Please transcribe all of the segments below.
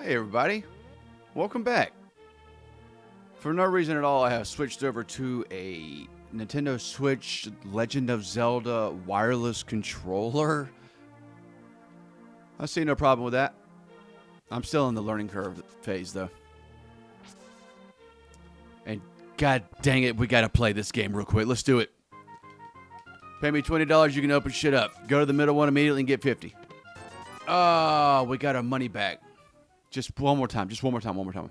Hey everybody, welcome back. For no reason at all, I have switched over to a Nintendo Switch Legend of Zelda wireless controller. I see no problem with that. I'm still in the learning curve phase though. And god dang it, we gotta play this game real quick. Let's do it. Pay me $20, you can open shit up. Go to the middle one immediately and get 50. Oh, we got our money back. Just one more time. One more time.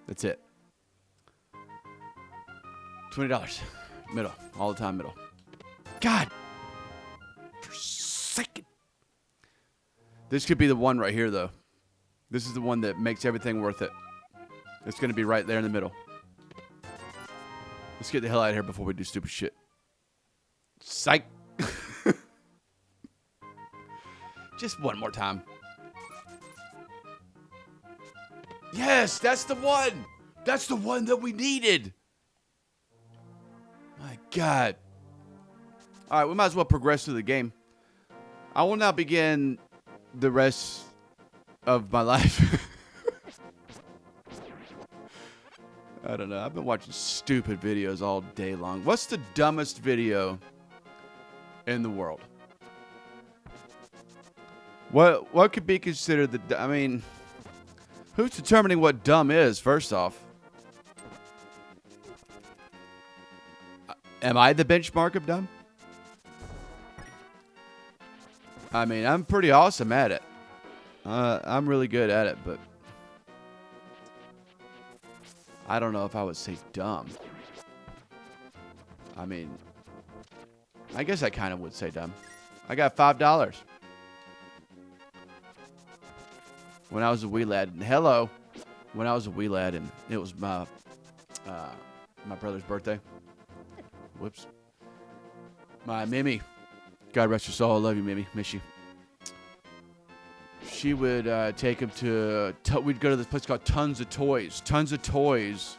That's it. $20. Middle. All the time middle. God. For a second. This could be the one right here, though. This is the one that makes everything worth it. It's going to be right there in the middle. Let's get the hell out of here before we do stupid shit. Psych. Just one more time. Yes, that's the one. That's the one that we needed. My God. All right, we might as well progress through the game. I will now begin the rest of my life. I don't know. I've been watching stupid videos all day long. What's the dumbest video in the world? What could be considered the... I mean... Who's determining what dumb is, first off? Am I the benchmark of dumb? I mean, I'm pretty awesome at it. I'm really good at it, but... I don't know if I would say dumb. I mean... I guess I kind of would say dumb. I got $5. When I was a wee lad, and hello, when I was a wee lad, and it was my brother's birthday. Whoops. My Mimi, God rest her soul, I love you, Mimi, miss you. She would take him to, we'd go to this place called Tons of Toys. Tons of Toys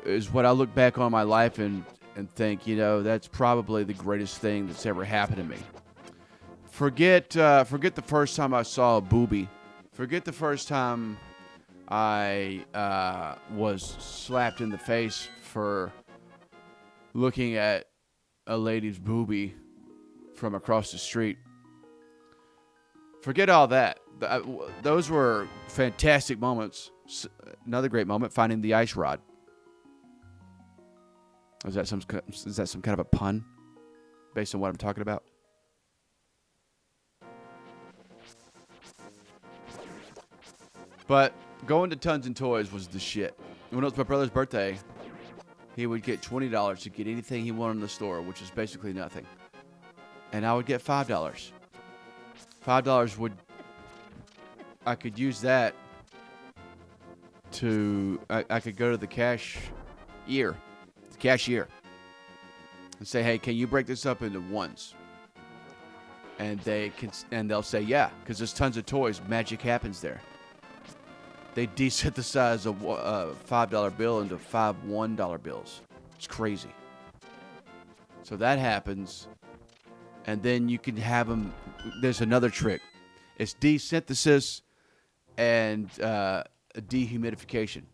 is what I look back on my life and think, you know, that's probably the greatest thing that's ever happened to me. Forget the first time I saw a boobie. Forget the first time I was slapped in the face for looking at a lady's boobie from across the street. Forget all that. Those were fantastic moments. Another great moment, finding the ice rod. Is that some kind of a pun based on what I'm talking about? But going to Tons and Toys was the shit. When it was my brother's birthday, he would get $20 to get anything he wanted in the store, which is basically nothing. And I would get $5. $5 would... I could use that to... I could go to the cashier, and say, hey, can you break this up into ones? And they'll say, yeah, because there's tons of toys. Magic happens there. They desynthesize a $5 bill into 5 $1 bills. It's crazy. So that happens. And then you can have them. There's another trick. It's desynthesis and dehumidification.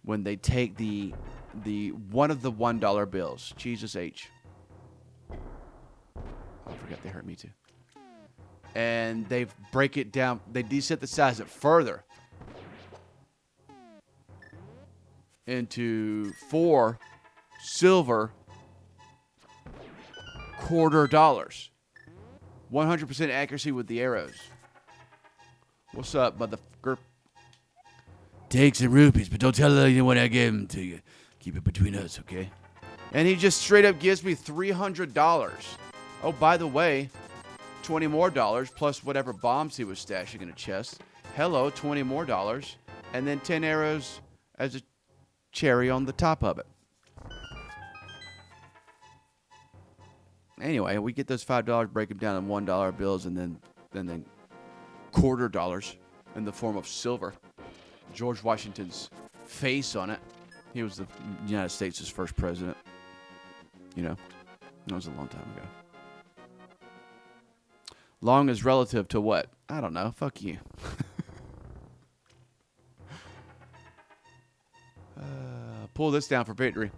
When they take the one of the $1 bills. Jesus H. Oh, I forgot they hurt me too. And they break it down. They desynthesize it further. Into 4 silver $quarter. 100% accuracy with the arrows. What's up, motherfucker? Take some rupees, but don't tell anyone I gave them to you. Keep it between us, okay? And he just straight up gives me $300. Oh, by the way, $20 more plus whatever bombs he was stashing in a chest. Hello, $20 more. And then 10 arrows as a cherry on the top of it. Anyway, we get those $5, break them down in $1 bills, and then $quarter in the form of silver. George Washington's face on it. He was the United States' first president. You know, that was a long time ago. Long is relative to what? I don't know. Fuck you. Pull this down for victory.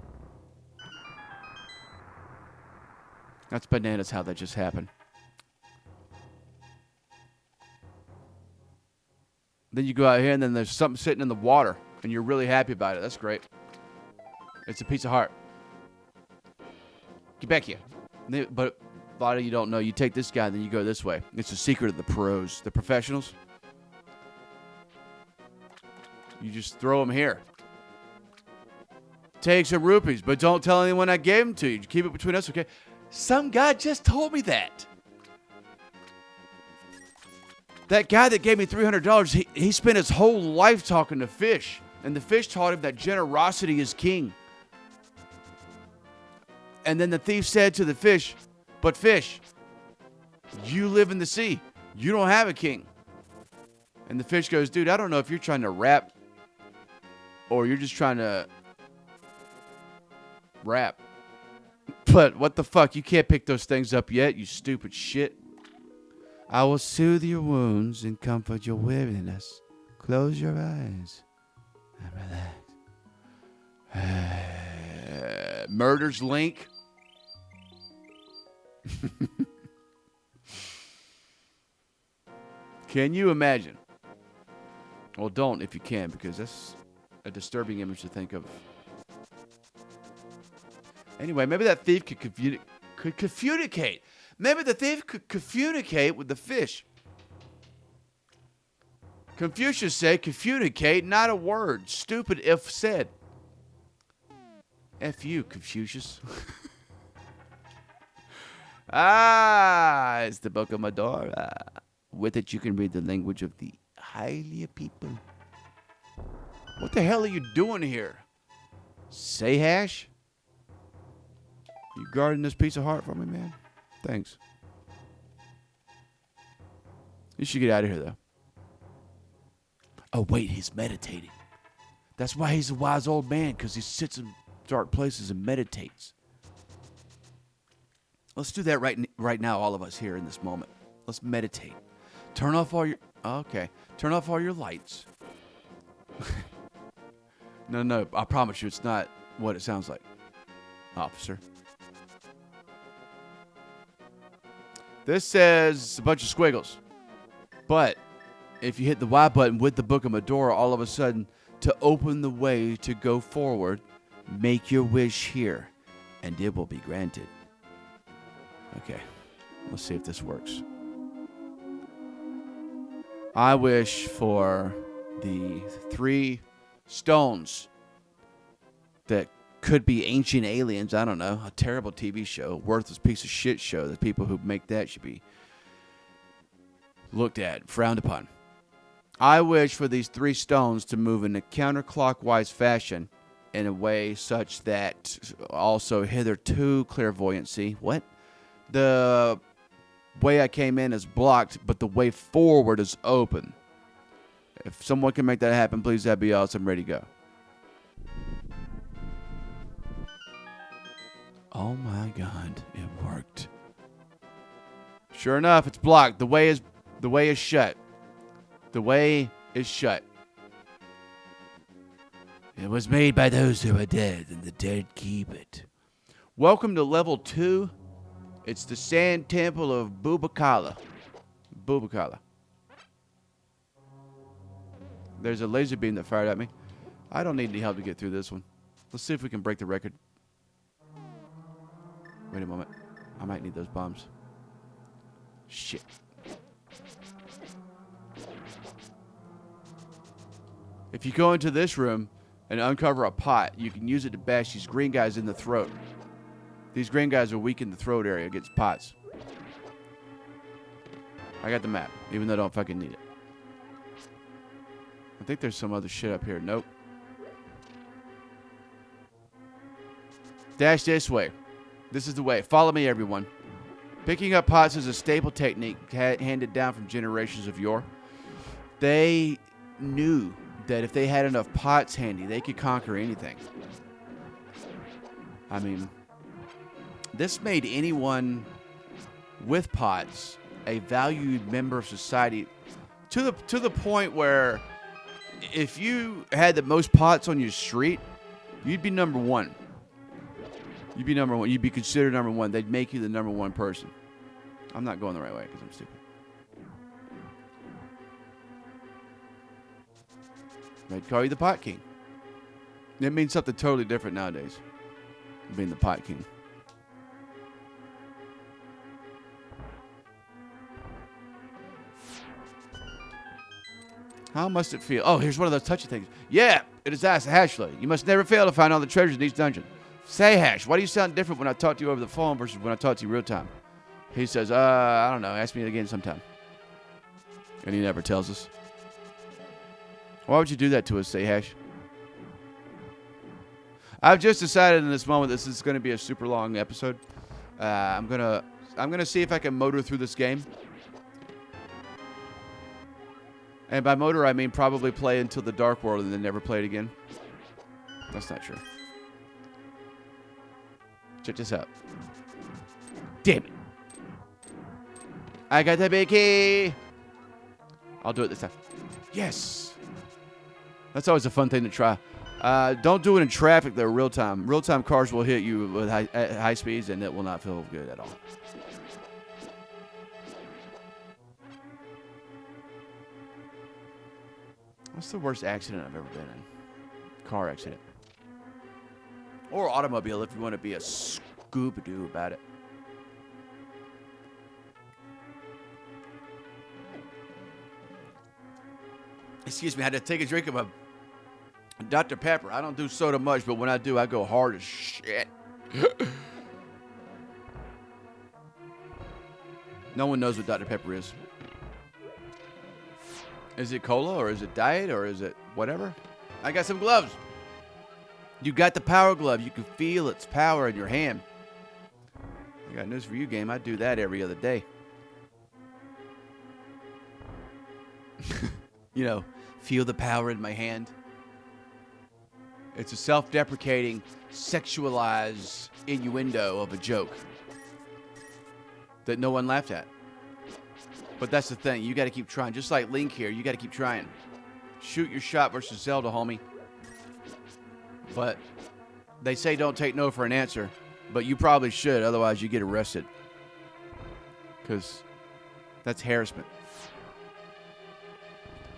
That's bananas how that just happened. Then you go out here and then there's something sitting in the water and you're really happy about it. That's great. It's a piece of heart. Get back here. But a lot of you don't know. You take this guy, then you go this way. It's the secret of the pros, the professionals. You just throw them here. Take some rupees, but don't tell anyone I gave them to you. Keep it between us, okay? Some guy just told me that. That guy that gave me $300, he spent his whole life talking to fish. And the fish taught him that generosity is king. And then the thief said to the fish, but fish, you live in the sea. You don't have a king. And the fish goes, dude, I don't know if you're trying to rap or you're just trying to rap. But what the fuck? You can't pick those things up yet, you stupid shit. I will soothe your wounds and comfort your weariness. Close your eyes and relax. Murder's Link. Can you imagine? Well, don't if you can, because that's a disturbing image to think of. Anyway, maybe that thief could communicate. Maybe the thief could communicate with the fish. Confucius said, communicate, not a word. Stupid if said. F you, Confucius. It's the Book of Medora. With it, you can read the language of the Hylia people. What the hell are you doing here? Say hash? You guarding this piece of heart for me, man? Thanks. You should get out of here, though. Oh, wait, he's meditating. That's why he's a wise old man, because he sits in dark places and meditates. Let's do that right now, all of us here in this moment. Let's meditate. Turn off all your... Okay. Turn off all your lights. No, I promise you it's not what it sounds like, officer. This says a bunch of squiggles. But if you hit the Y button with the Book of Medora, all of a sudden, to open the way to go forward, make your wish here, and it will be granted. Okay, let's see if this works. I wish for the 3 stones that could be ancient aliens. I don't know. A terrible TV show. A worthless piece of shit show. The people who make that should be looked at, frowned upon. I wish for these 3 stones to move in a counterclockwise fashion in a way such that also hitherto clairvoyancy. What? The way I came in is blocked, but the way forward is open. If someone can make that happen, please, that'd be awesome. I'm ready to go. Oh my God, it worked. Sure enough, it's blocked. The way is shut. The way is shut. It was made by those who are dead, and the dead keep it. Welcome to level 2. It's the Sand Temple of Bubakala. Bubakala. There's a laser beam that fired at me. I don't need any help to get through this one. Let's see if we can break the record. Wait a moment. I might need those bombs. Shit. If you go into this room and uncover a pot, you can use it to bash these green guys in the throat. These green guys are weak in the throat area against pots. I got the map, even though I don't fucking need it. I think there's some other shit up here. Nope. Dash this way. This is the way. Follow me, everyone. Picking up pots is a staple technique handed down from generations of yore. They knew that if they had enough pots handy, they could conquer anything. I mean, this made anyone with pots a valued member of society to the point where if you had the most pots on your street, you'd be number one. You'd be number one. You'd be considered number one. They'd make you the number one person. I'm not going the right way because I'm stupid. They'd call you the pot king. It means something totally different nowadays. Being the pot king. How must it feel? Oh, here's one of those touchy things. Yeah, it is asked Ashley. You must never fail to find all the treasures in each dungeon. Say, Hash, why do you sound different when I talk to you over the phone versus when I talk to you real time? He says, I don't know. Ask me again sometime. And he never tells us. Why would you do that to us, Say, Hash? I've just decided in this moment this is going to be a super long episode. I'm gonna see if I can motor through this game. And by motor, I mean probably play until the Dark World and then never play it again. That's not true. Check this out. Damn it. I got the big key. I'll do it this time. Yes. That's always a fun thing to try. Don't do it in traffic, though, real time. Real time cars will hit you with high speeds, and it will not feel good at all. What's the worst accident I've ever been in? Car accident. Or automobile, if you want to be a Scooby-Doo about it. Excuse me, I had to take a drink of a Dr. Pepper. I don't do soda much, but when I do, I go hard as shit. No one knows what Dr. Pepper is. Is it cola, or is it diet, or is it whatever? I got some gloves. You got the power glove. You can feel its power in your hand. I got news for you, game. I do that every other day. You know, feel the power in my hand. It's a self-deprecating, sexualized innuendo of a joke that no one laughed at. But that's the thing. You got to keep trying. Just like Link here, you got to keep trying. Shoot your shot versus Zelda, homie. But they say don't take no for an answer. But you probably should. Otherwise, you get arrested. Because that's harassment.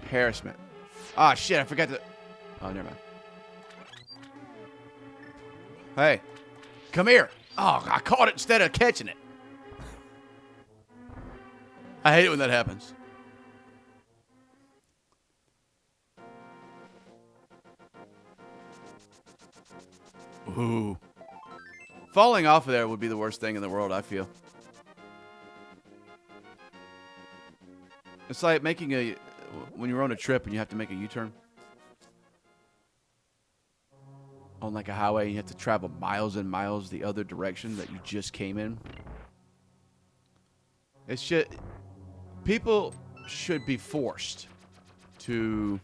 Harassment. Ah, shit. I forgot to... Oh, never mind. Hey. Come here. Oh, I caught it instead of catching it. I hate it when that happens. Ooh. Falling off of there would be the worst thing in the world, I feel. It's like making a... When you're on a trip and you have to make a U-turn. On like a highway, and you have to travel miles and miles the other direction that you just came in. It's shit. People should be forced to...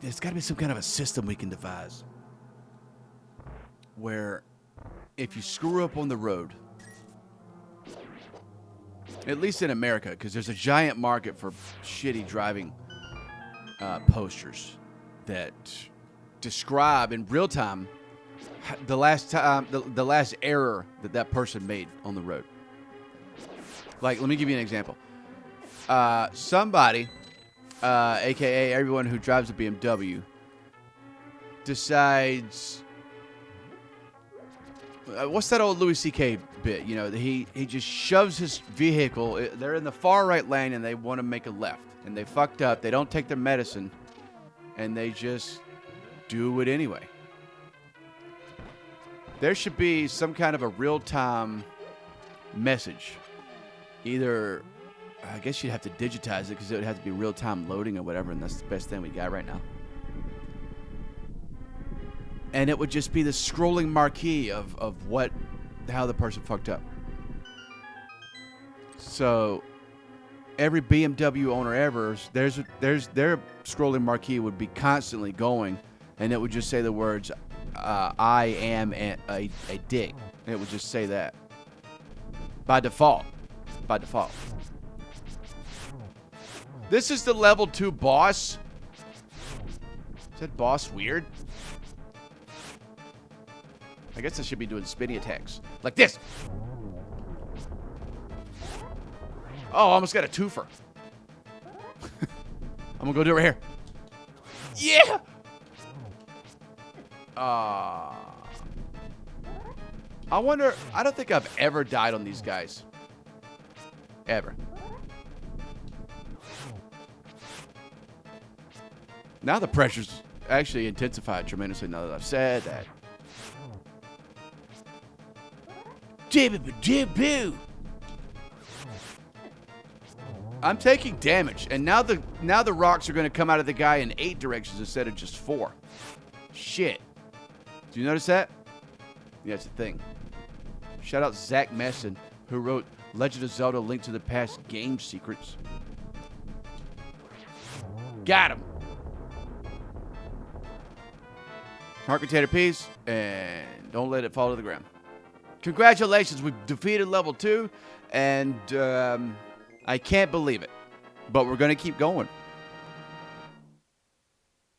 There's got to be some kind of a system we can devise where if you screw up on the road, at least in America, because there's a giant market for shitty driving posters that describe in real time the last error that person made on the road. Like, let me give you an example. Somebody, a.k.a. everyone who drives a BMW, decides... what's that old Louis C.K. bit? You know, he just shoves his vehicle... They're in the far right lane, and they want to make a left. And they fucked up. They don't take their medicine. And they just do it anyway. There should be some kind of a real-time message. Either, I guess you'd have to digitize it because it would have to be real-time loading or whatever, and that's the best thing we got right now. And it would just be the scrolling marquee of how the person fucked up. So every BMW owner ever, their scrolling marquee would be constantly going, and it would just say the words, I am a dick. And it would just say that. By default. This is the level 2 boss. Is that boss weird? I guess I should be doing spinny attacks. Like this. Oh, I almost got a twofer. I'm gonna go do it right here. Yeah! I wonder, I don't think I've ever died on these guys. Ever. Now the pressure's actually intensified tremendously now that I've said that. I'm taking damage, and now the rocks are going to come out of the guy in 8 directions instead of just 4. Shit. Do you notice that? Yeah, it's a thing. Shout out Zach Messon, who wrote Legend of Zelda: Link to the Past game secrets. Got him. Heart container piece, and don't let it fall to the ground. Congratulations, we've defeated level 2, and I can't believe it, but we're going to keep going.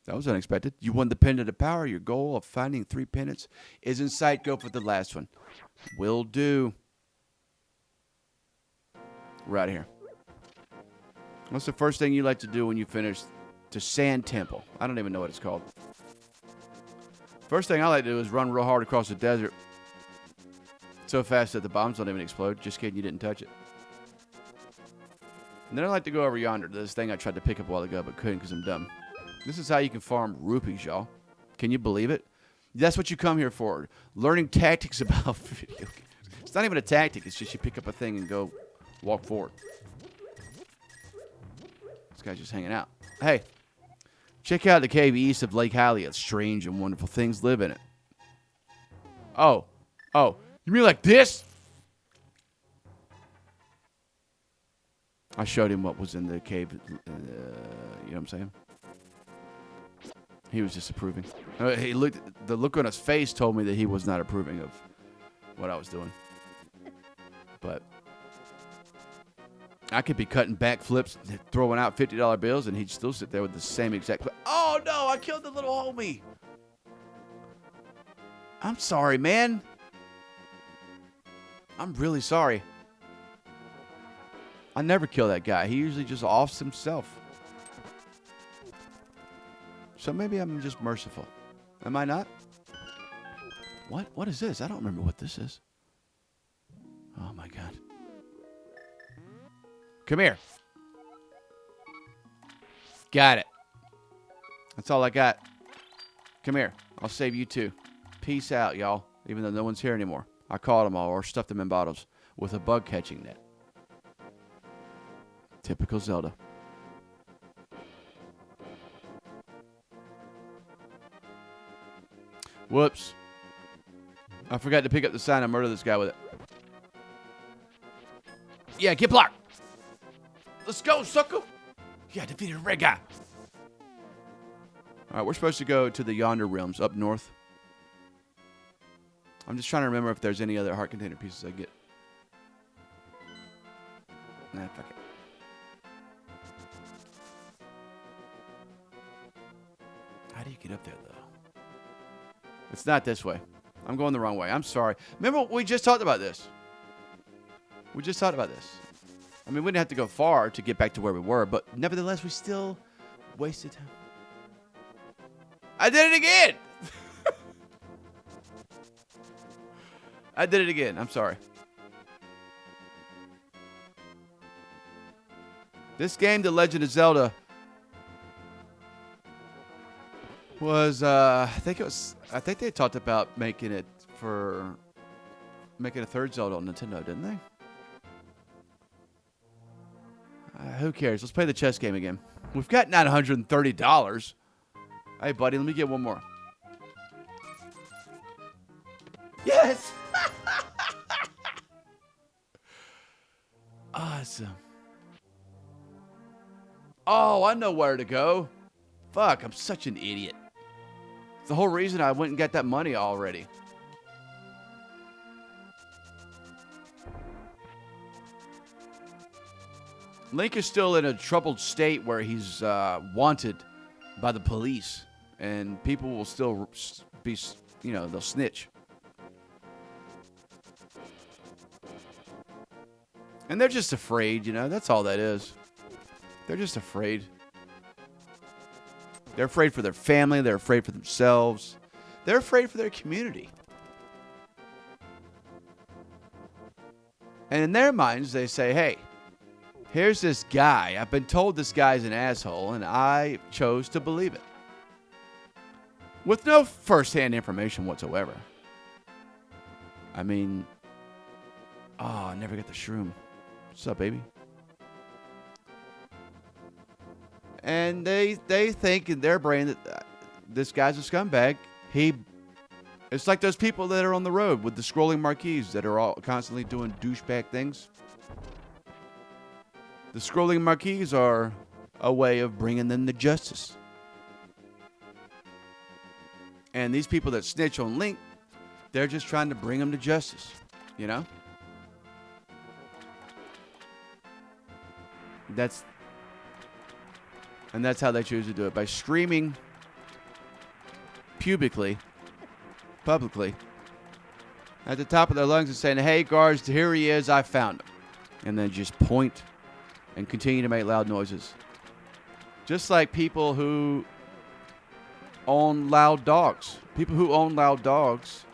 That was unexpected. You won the Pendant of Power. Your goal of finding 3 pendants is in sight. Go for the last one. Will do. Right here. What's the first thing you like to do when you finish the Sand Temple? I don't even know what it's called. First thing I like to do is run real hard across the desert. So fast that the bombs don't even explode. Just kidding, you didn't touch it. And then I like to go over yonder to this thing I tried to pick up a while ago but couldn't because I'm dumb. This is how you can farm rupees, y'all. Can you believe it? That's what you come here for. Learning tactics about video games. It's not even a tactic. It's just you pick up a thing and go walk forward. This guy's just hanging out. Hey, check out the cave east of Lake Hylia. Strange and wonderful things live in it. Oh. You mean like this? I showed him what was in the cave. You know what I'm saying? He was disapproving. The look on his face told me that he was not approving of what I was doing. But I could be cutting backflips, throwing out $50 bills, and he'd still sit there with the same exact. Oh no! I killed the little homie. I'm sorry, man. I'm really sorry. I never kill that guy. He usually just offs himself. So maybe I'm just merciful. Am I not? What? What is this? I don't remember what this is. Oh, my God. Come here. Got it. That's all I got. Come here. I'll save you too. Peace out, y'all. Even though no one's here anymore. I caught them all or stuffed them in bottles with a bug catching net. Typical Zelda. Whoops. I forgot to pick up the sign and murder this guy with it. Yeah, get blocked. Let's go, sucker. Yeah, defeated a red guy. All right, we're supposed to go to the Yonder Realms up north. I'm just trying to remember if there's any other heart container pieces I get. Nah, fuck it. How do you get up there, though? It's not this way. I'm going the wrong way. I'm sorry. Remember, we just talked about this. We just talked about this. I mean, we didn't have to go far to get back to where we were, but nevertheless, we still wasted time. I did it again! I did it again. I'm sorry. This game, The Legend of Zelda, was I think they talked about making a third Zelda on Nintendo, didn't they? Who cares? Let's play the chess game again. We've got $930. Hey, buddy, let me get one more. Yes! Awesome. Oh, I know where to go. Fuck, I'm such an idiot. It's the whole reason I went and got that money already. Link is still in a troubled state where he's wanted by the police, and people will still be, they'll snitch. And they're just afraid, that's all that is. They're just afraid. They're afraid for their family. They're afraid for themselves. They're afraid for their community. And in their minds, they say, hey, here's this guy. I've been told this guy's an asshole, and I chose to believe it. With no first-hand information whatsoever. I mean, I never got the shroom. What's up, baby? And they think in their brain that this guy's a scumbag. It's like those people that are on the road with the scrolling marquees that are all constantly doing douchebag things. The scrolling marquees are a way of bringing them to justice. And these people that snitch on Link, they're just trying to bring him to justice, And that's how they choose to do it, by screaming publicly, at the top of their lungs and saying, hey, guards, here he is, I found him. And then just point and continue to make loud noises. Just like people who own loud dogs. People who own loud dogs,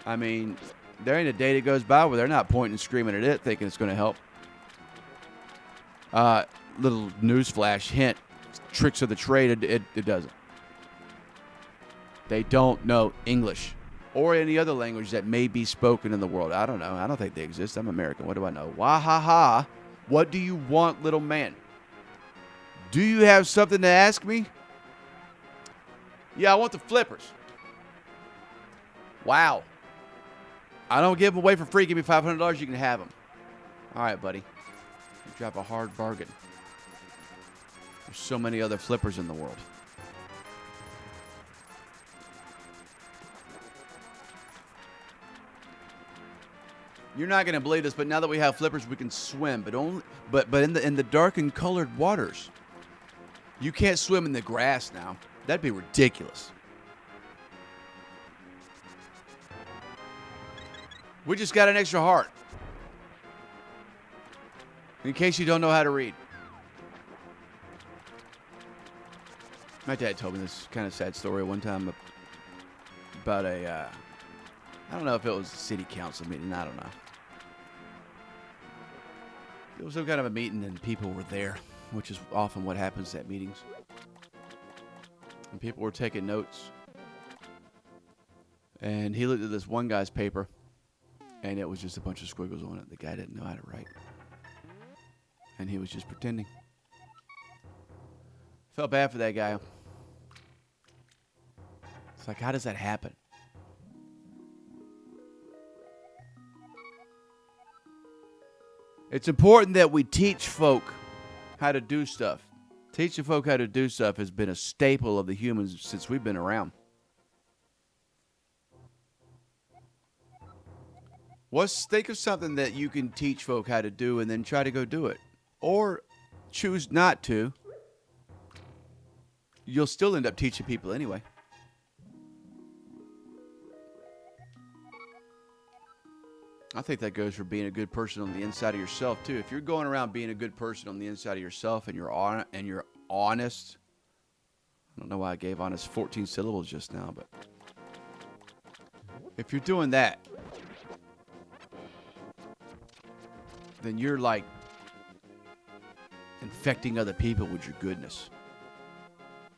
I mean, there ain't a day that goes by where they're not pointing and screaming at it thinking it's going to help. Little newsflash, hint, tricks of the trade, it doesn't. They don't know English or any other language that may be spoken in the world. I don't know. I don't think they exist. I'm American. What do I know? Wahaha. What do you want, little man? Do you have something to ask me? Yeah, I want the flippers. Wow. I don't give them away for free. Give me $500. You can have them. All right, buddy. You drop a hard bargain. There's so many other flippers in the world. You're not going to believe this, but now that we have flippers, we can swim, but in the dark and colored waters. You can't swim in the grass now. That'd be ridiculous. We just got an extra heart. In case you don't know how to read. My dad told me this kind of sad story one time about I don't know if it was a city council meeting. I don't know. It was some kind of a meeting and people were there, which is often what happens at meetings. And people were taking notes. And he looked at this one guy's paper, and it was just a bunch of squiggles on it. The guy didn't know how to write. And he was just pretending. Felt bad for that guy. It's like, how does that happen? It's important that we teach folk how to do stuff. Teaching folk how to do stuff has been a staple of the humans since we've been around. Think of something that you can teach folk how to do and then try to go do it. Or choose not to. You'll still end up teaching people anyway. I think that goes for being a good person on the inside of yourself too. If you're going around being a good person on the inside of yourself and you're honest, I don't know why I gave honest 14 syllables just now, but if you're doing that, then you're like infecting other people with your goodness.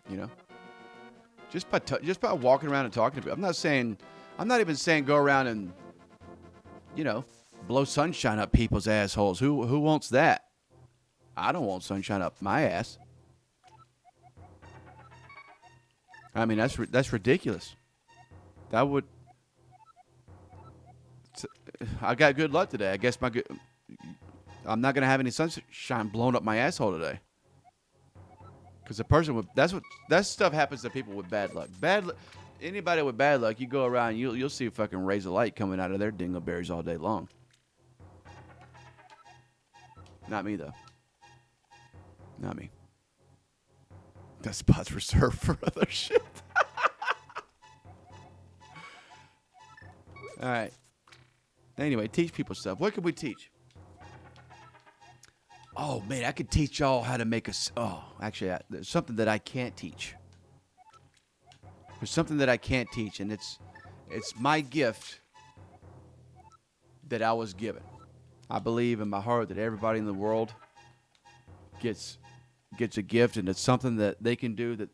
You know, just by walking around and talking to people. I'm not even saying go around and, blow sunshine up people's assholes. Who wants that? I don't want sunshine up my ass. I mean, that's ridiculous. I got good luck today. I guess I'm not going to have any sunshine blown up my asshole today. Because that stuff happens to people with bad luck. Anybody with bad luck, you go around, you'll see fucking rays of light coming out of their dingleberries all day long. Not me, though. Not me. That spot's reserved for other shit. All right. Anyway, teach people stuff. What can we teach? Oh, man, I could teach y'all how to make a... Oh, actually, there's something that I can't teach. There's something that I can't teach, and it's my gift that I was given. I believe in my heart that everybody in the world gets a gift, and it's something that they can do that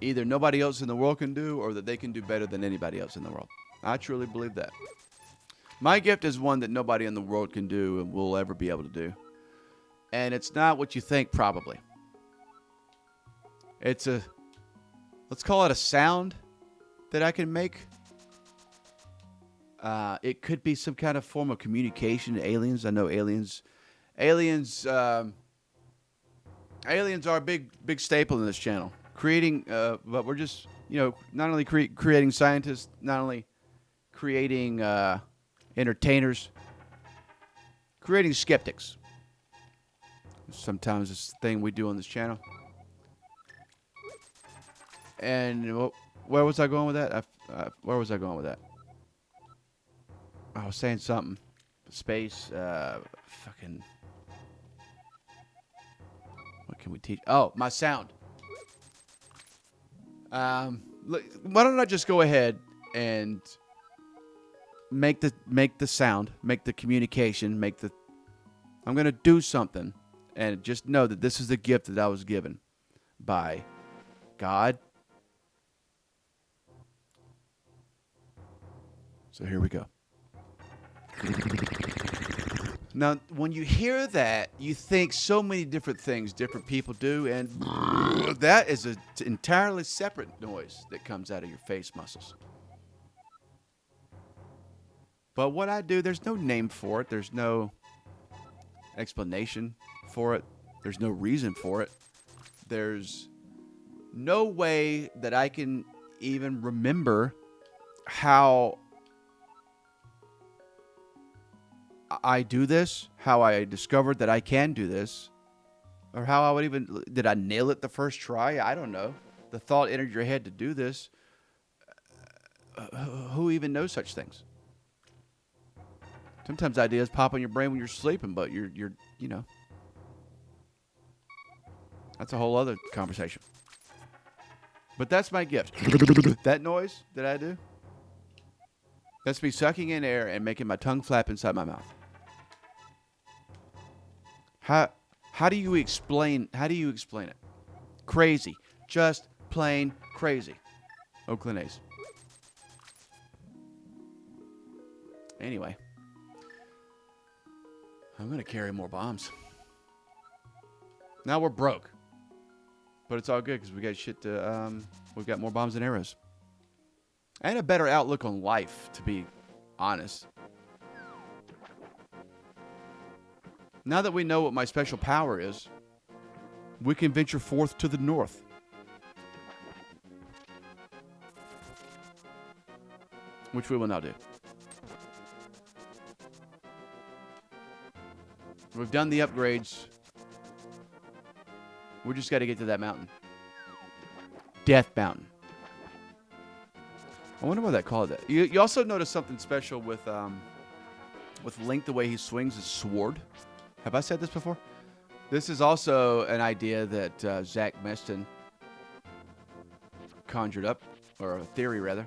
either nobody else in the world can do or that they can do better than anybody else in the world. I truly believe that. My gift is one that nobody in the world can do and will ever be able to do. And it's not what you think, probably. It's let's call it a sound that I can make. It could be some kind of form of communication to aliens. I know aliens are a big staple in this channel. Creating, but we're just, not only creating scientists, not only creating entertainers, creating skeptics. Sometimes it's the thing we do on this channel. And where was I going with that? Where was I going with that? I was saying something. Space, fucking... What can we teach? Oh, my sound. Look, why don't I just go ahead and make the sound, make the communication, I'm going to do something, and just know that this is the gift that I was given by God. So here we go. Now, when you hear that, you think so many different things different people do, and that is an entirely separate noise that comes out of your face muscles. But what I do, there's no name for it. There's no explanation for it. There's no reason for it. There's no way that I can even remember how I do this, how I discovered that I can do this, or how I would even... Did I nail it the first try? I don't know. The thought entered your head to do this. Who even knows such things? Sometimes ideas pop in your brain when you're sleeping, but you're that's a whole other conversation. But that's my gift. That noise that I do, that's me sucking in air and making my tongue flap inside my mouth. How do you explain it? Crazy. Just plain crazy. Oakland A's. Anyway. I'm going to carry more bombs. Now we're broke. But it's all good because we got shit to, we've got more bombs and arrows. And a better outlook on life, to be honest. Now that we know what my special power is, we can venture forth to the north. Which we will now do. We've done the upgrades. We just got to get to that mountain. Death Mountain. I wonder why they call it that. You also notice something special with Link, the way he swings his sword. Have I said this before? This is also an idea that Zach Meston conjured up, or a theory rather,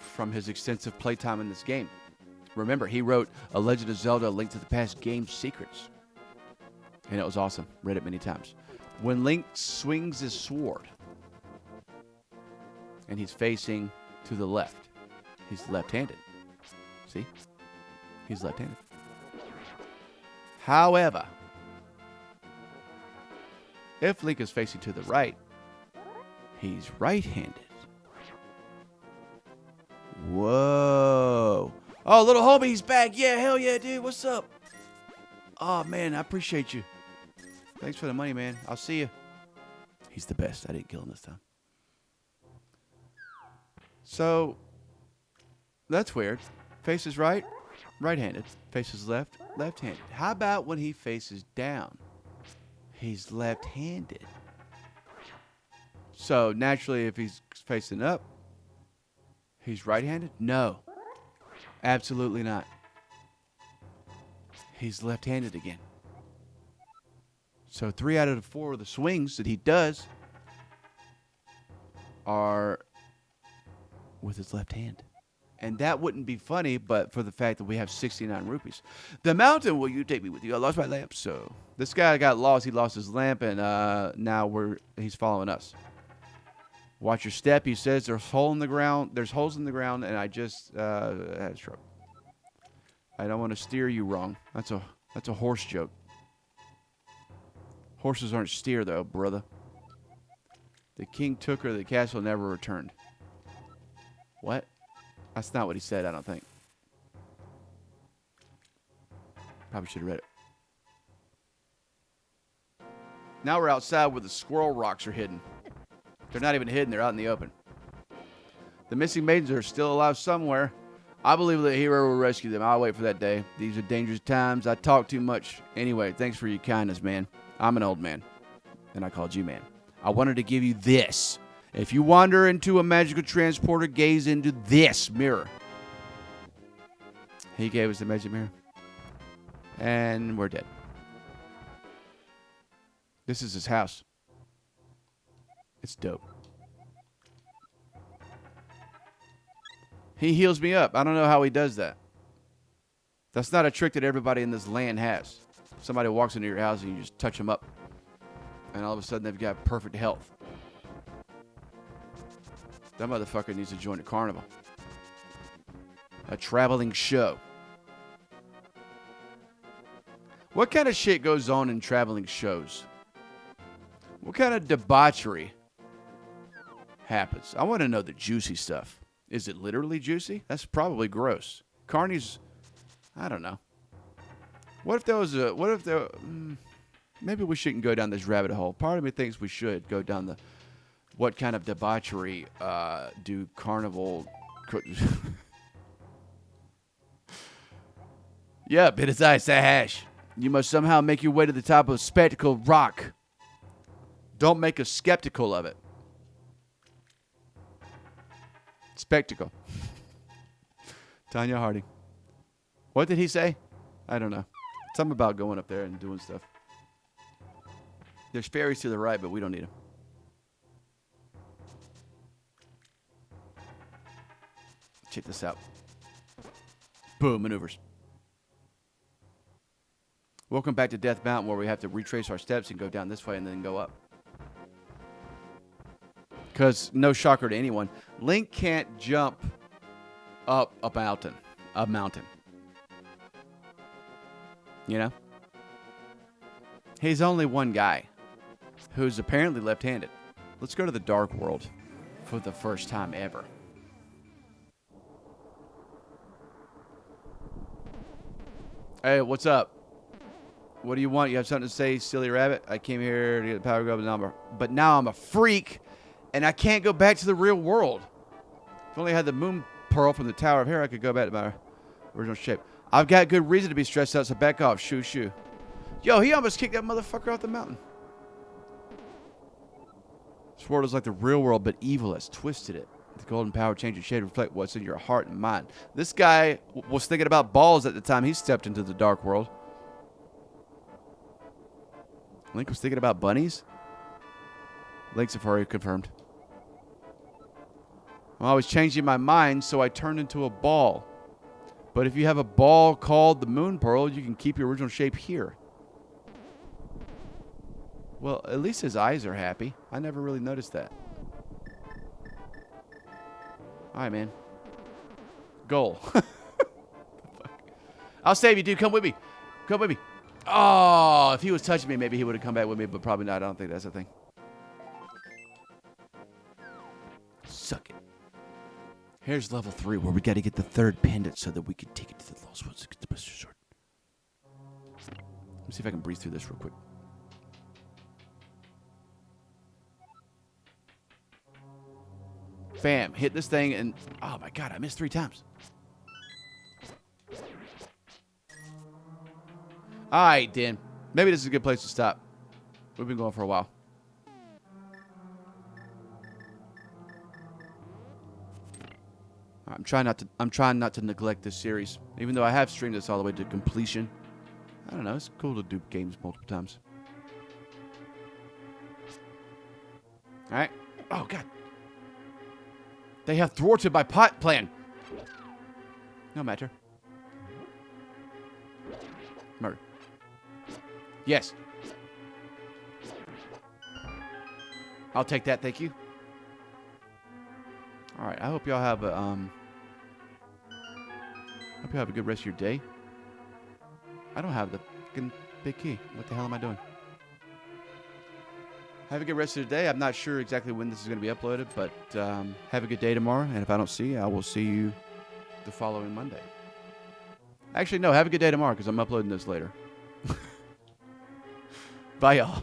from his extensive playtime in this game. Remember, he wrote A Legend of Zelda: Link to the Past Game Secrets. And it was awesome. Read it many times. When Link swings his sword, and he's facing to the left, he's left-handed. See? He's left-handed. However, if Link is facing to the right, he's right-handed. Whoa. Oh, little homie's back. Yeah, hell yeah, dude. What's up? Oh, man, I appreciate you. Thanks for the money, man. I'll see you. He's the best. I didn't kill him this time. So, that's weird. Faces right, right-handed. Faces left, left-handed. How about when he faces down? He's left-handed. So, naturally, if he's facing up, he's right-handed? No. Absolutely not. He's left-handed again. So 3 out of the 4 of the swings that he does are with his left hand. And that wouldn't be funny, but for the fact that we have 69 rupees. The mountain, will you take me with you? I lost my lamp, so. This guy got lost. He lost his lamp, and now he's following us. Watch your step. He says there's holes in the ground, and I just had a stroke. I don't want to steer you wrong. That's a horse joke. Horses aren't steer, though, brother. The king took her. The castle never returned. What? That's not what he said, I don't think. Probably should have read it. Now we're outside where the squirrel rocks are hidden. They're not even hidden. They're out in the open. The missing maidens are still alive somewhere. I believe the hero will rescue them. I'll wait for that day. These are dangerous times. I talk too much. Anyway, thanks for your kindness, man. I'm an old man. And I called you man. I wanted to give you this. If you wander into a magical transporter, gaze into this mirror. He gave us the magic mirror. And we're dead. This is his house. It's dope. He heals me up. I don't know how he does that. That's not a trick that everybody in this land has. Somebody walks into your house and you just touch them up. And all of a sudden they've got perfect health. That motherfucker needs to join a carnival. A traveling show. What kind of shit goes on in traveling shows? What kind of debauchery happens? I want to know the juicy stuff. Is it literally juicy? That's probably gross. Carney's, I don't know. What if there was a, maybe we shouldn't go down this rabbit hole. Part of me thinks we should go down the, what kind of debauchery do carnival... Yep, it is ice, a hash. You must somehow make your way to the top of Spectacle Rock. Don't make us skeptical of it. Spectacle. Tanya Harding. What did he say? I don't know. Something about going up there and doing stuff. There's fairies to the right, but we don't need them. Check this out. Boom, maneuvers. Welcome back to Death Mountain, where we have to retrace our steps and go down this way and then go up. Because, no shocker to anyone, Link can't jump up a mountain. You know? He's only one guy who's apparently left-handed. Let's go to the Dark World for the first time ever. Hey, what's up? What do you want? You have something to say, silly rabbit? I came here to get the power glove number. But now I'm a freak, and I can't go back to the real world. If only I had the moon pearl from the Tower of Hair, I could go back to my original shape. I've got good reason to be stressed out, so back off. Shoo, shoo. Yo, he almost kicked that motherfucker off the mountain. This world is like the real world, but evil has twisted it. The golden power changes shade to reflect what's in your heart and mind. This guy was thinking about balls at the time he stepped into the dark world. Link was thinking about bunnies? Link Safari confirmed. Well, I was changing my mind, so I turned into a ball. But if you have a ball called the Moon Pearl, you can keep your original shape here. Well, at least his eyes are happy. I never really noticed that. Alright, man. Goal. I'll save you, dude. Come with me. Come with me. Oh, if he was touching me, maybe he would have come back with me, but probably not. I don't think that's a thing. Suck it. Here's level 3, where we got to get the 3rd pendant so that we can take it to the Lost Woods to get the Buster Sword. Let me see if I can breathe through this real quick. Fam, hit this thing and... Oh, my God, I missed 3 times. All right, Dan. Maybe this is a good place to stop. We've been going for a while. I'm trying not to neglect this series, even though I have streamed this all the way to completion. I don't know. It's cool to do games multiple times. All right. Oh God. They have thwarted my pot plan. No matter. Murder. Yes. I'll take that, thank you. All right. I hope y'all have a hope you have a good rest of your day. I don't have the fucking big key. What the hell am I doing? Have a good rest of the day. I'm not sure exactly when this is going to be uploaded, but have a good day tomorrow. And if I don't see you, I will see you the following Monday. Actually, no. Have a good day tomorrow because I'm uploading this later. Bye, y'all.